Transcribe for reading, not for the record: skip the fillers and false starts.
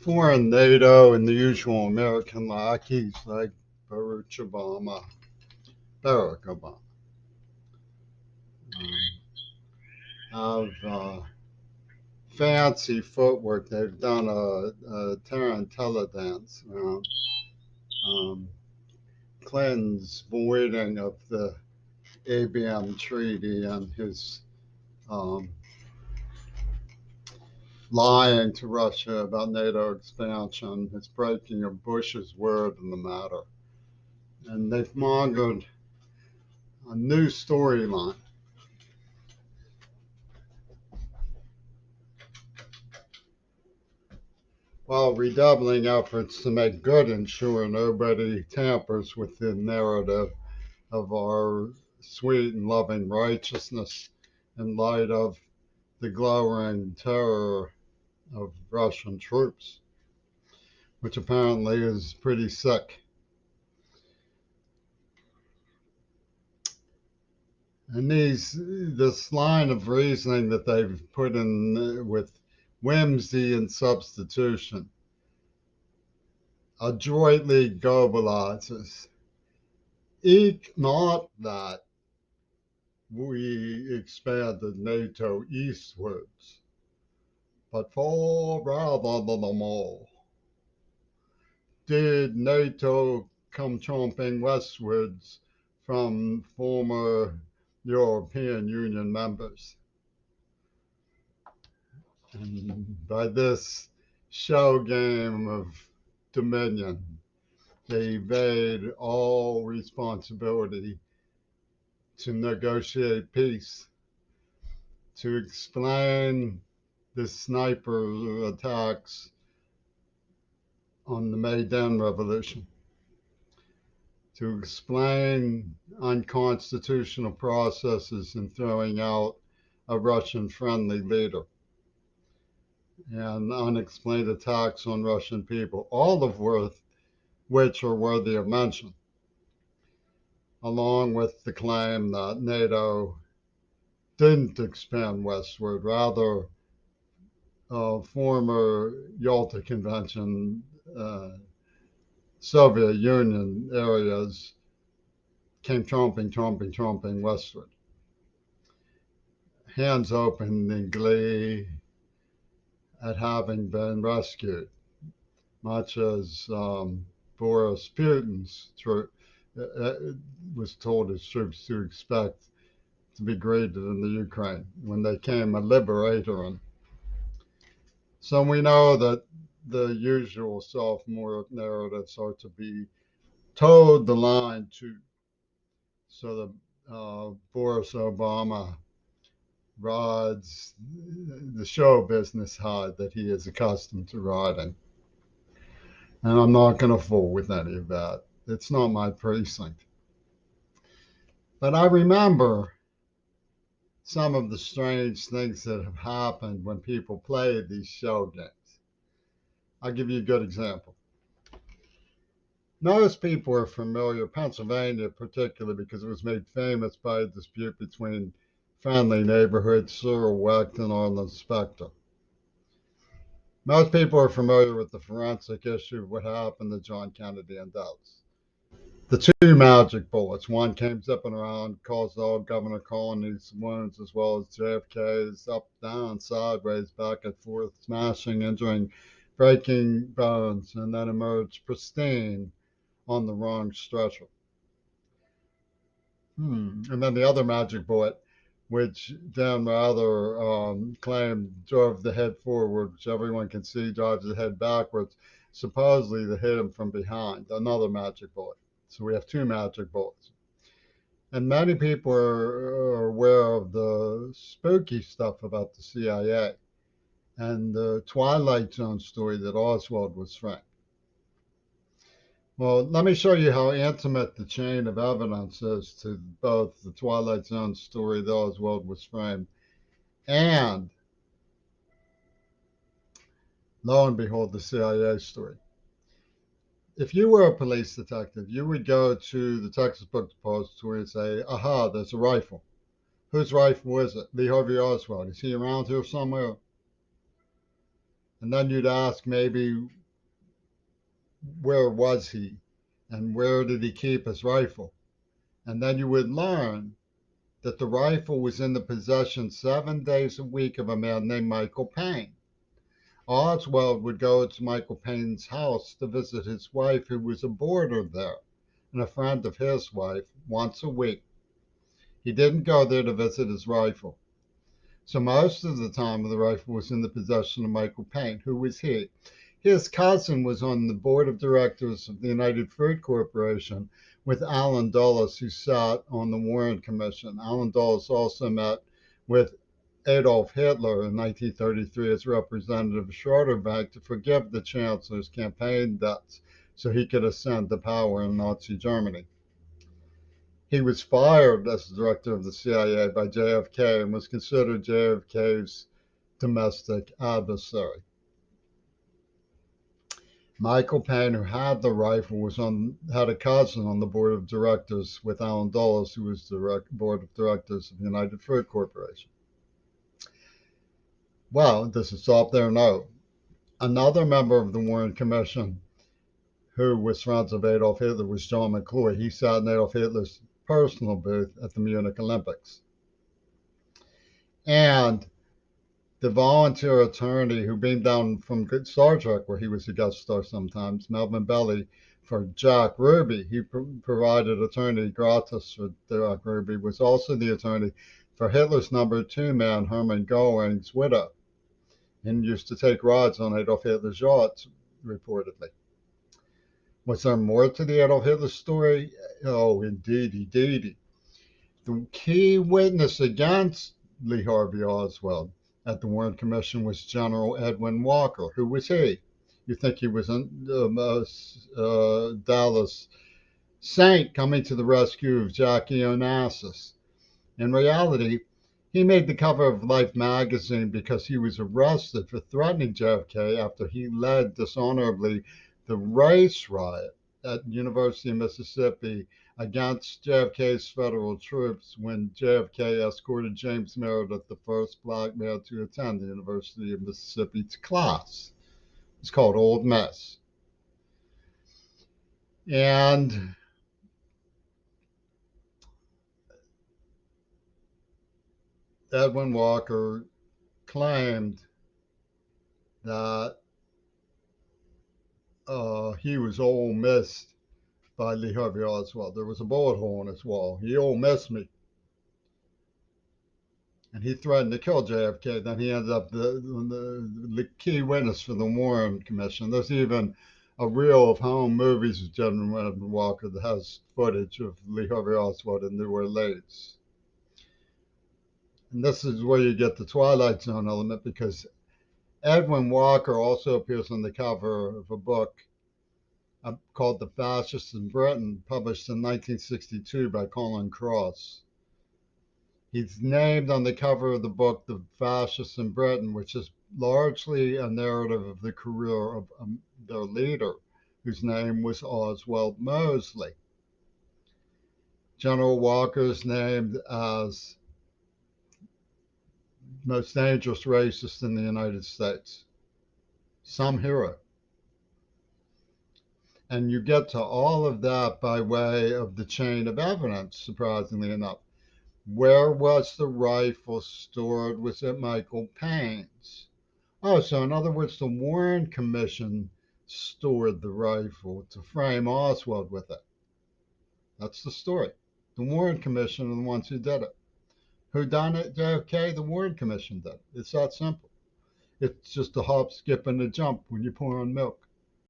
foreign NATO and the usual American lackeys like Barack Obama, have fancy footwork. They've done a tarantella dance around um, Clinton's voiding of the ABM treaty and his um, lying to Russia about NATO expansion, his breaking of Bush's word in the matter. And they've mongered a new storyline while redoubling efforts to make good and sure nobody tampers with the narrative of our sweet and loving righteousness in light of the glowering terror of Russian troops, which apparently is pretty sick. And this line of reasoning that they've put in with whimsy and substitution adroitly globalizes. Eke not that we expanded NATO eastwards, but far rather than the mall. Did NATO come chomping westwards from former European Union members? And by this show game of dominion, they evade all responsibility to negotiate peace, to explain the sniper attacks on the Maidan Revolution, to explain unconstitutional processes in throwing out a Russian friendly leader, and unexplained attacks on Russian people, all of which are worthy of mention, along with the claim that NATO didn't expand westward, rather, former Yalta Convention, Soviet Union areas came tromping westward. Hands open in glee at having been rescued, much as Boris Putin's was told his troops to expect to be greeted in the Ukraine when they came a liberator. And so we know that the usual sophomore narratives are to be towed the line to, so that Boris Obama rides the show business high that he is accustomed to riding. And I'm not going to fool with any of that. It's not my precinct. But I remember some of the strange things that have happened when people play these show games. I'll give you a good example. Most people are familiar, Pennsylvania particularly, because it was made famous by a dispute between friendly neighborhoods, Cyril Wecht and Arlen Specter. Most people are familiar with the forensic issue of what happened to John Kennedy and Dulles. The two magic bullets, one came zipping around, caused all Governor Connolly's wounds as well as JFK's, up, down, sideways, back and forth, smashing, injuring, breaking bones, and then emerged pristine on the wrong stretcher. And then the other magic bullet, which Dan Rather claimed drove the head forward, which everyone can see drives the head backwards, supposedly to hit him from behind. Another magic bullet. So we have two magic bullets. And many people are aware of the spooky stuff about the CIA and the Twilight Zone story that Oswald was framed. Well, let me show you how intimate the chain of evidence is to both the Twilight Zone story that Oswald was framed and, lo and behold, the CIA story. If you were a police detective, you would go to the Texas Book Depository and say, aha, there's a rifle. Whose rifle is it? Lee Harvey Oswald. Is he around here somewhere? And then you'd ask maybe where was he and where did he keep his rifle? And then you would learn that the rifle was in the possession 7 days a week of a man named Michael Payne. Oswald would go to Michael Payne's house to visit his wife, who was a boarder there, and a friend of his wife, once a week. He didn't go there to visit his rifle. So most of the time, the rifle was in the possession of Michael Payne. Who was he? His cousin was on the board of directors of the United Fruit Corporation with Allen Dulles, who sat on the Warren Commission. Allen Dulles also met with Adolf Hitler in 1933 as representative of Schroeder to forgive the chancellor's campaign debts so he could ascend to power in Nazi Germany. He was fired as director of the CIA by JFK and was considered JFK's domestic adversary. Michael Payne, who had the rifle, had a cousin on the board of directors with Allen Dulles, who was the board of directors of the United Fruit Corporation. Well, does it stop there? No. Another member of the Warren Commission who was friends of Adolf Hitler was John McCloy. He sat in Adolf Hitler's personal booth at the Munich Olympics. And the volunteer attorney who beamed down from Star Trek, where he was a guest star sometimes, Melvin Belli, for Jack Ruby, he provided attorney gratis for Jack Ruby, was also the attorney for Hitler's number two man, Hermann Goring's widow, and used to take rides on Adolf Hitler's yachts, reportedly. Was there more to the Adolf Hitler story? Oh, indeedy. The key witness against Lee Harvey Oswald at the Warren Commission was General Edwin Walker. Who was he? You think he was a Dallas saint coming to the rescue of Jackie Onassis. In reality, he made the cover of Life magazine because he was arrested for threatening JFK after he led dishonorably the race riot at University of Mississippi against JFK's federal troops when JFK escorted James Meredith, the first black man to attend the University of Mississippi's class. It's called Old Miss. And Edwin Walker claimed that he was Ole Missed by Lee Harvey Oswald. There was a bullet hole in his wall. He Ole Missed me. And he threatened to kill JFK. Then he ended up the key witness for the Warren Commission. There's even a reel of home movies of General Edwin Walker that has footage of Lee Harvey Oswald in New Orleans. And this is where you get the Twilight Zone element, because Edwin Walker also appears on the cover of a book called The Fascists in Britain, published in 1962 by Colin Cross. He's named on the cover of the book The Fascists in Britain, which is largely a narrative of the career of their leader, whose name was Oswald Mosley. General Walker is named as most dangerous racist in the United States. Some hero. And you get to all of that by way of the chain of evidence, surprisingly enough. Where was the rifle stored? Was it Michael Payne's? Oh, so in other words, the Warren Commission stored the rifle to frame Oswald with it. That's the story. The Warren Commission are the ones who did it. Who done it, JFK? The Warren Commission did. It's that simple. It's just a hop, skip, and a jump when you pour on milk.